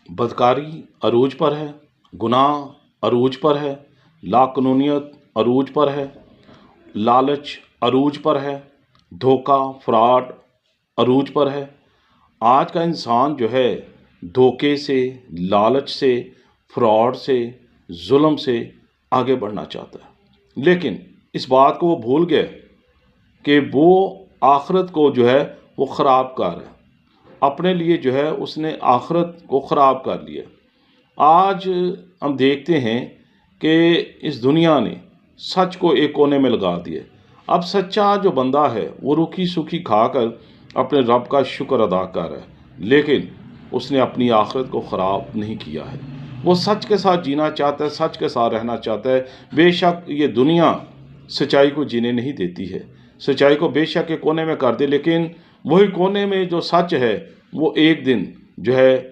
बदकारी अरूज पर है, गुनाह अरूज पर है, लाक़ानूनियत अरूज पर है, लालच अरूज पर है, धोखा फ्रॉड अरूज पर है। आज का इंसान जो है धोखे से, लालच से, फ्रॉड से, जुल्म से आगे बढ़ना चाहता है, लेकिन इस बात को वो भूल गए कि वो आखिरत को जो है वो ख़राब कर है। अपने लिए जो है उसने आखिरत को ख़राब कर लिया। आज हम देखते हैं कि इस दुनिया ने सच को एक कोने में लगा दिया। अब सच्चा जो बंदा है वो रूखी सूखी खाकर अपने रब का शुक्र अदा कर रहा है, लेकिन उसने अपनी आखिरत को ख़राब नहीं किया है। वो सच के साथ जीना चाहता है, सच के साथ रहना चाहता है। बेशक ये दुनिया सच्चाई को जीने नहीं देती है, सच्चाई को बेशक के कोने में कर दे, लेकिन वही कोने में जो सच है वो एक दिन जो है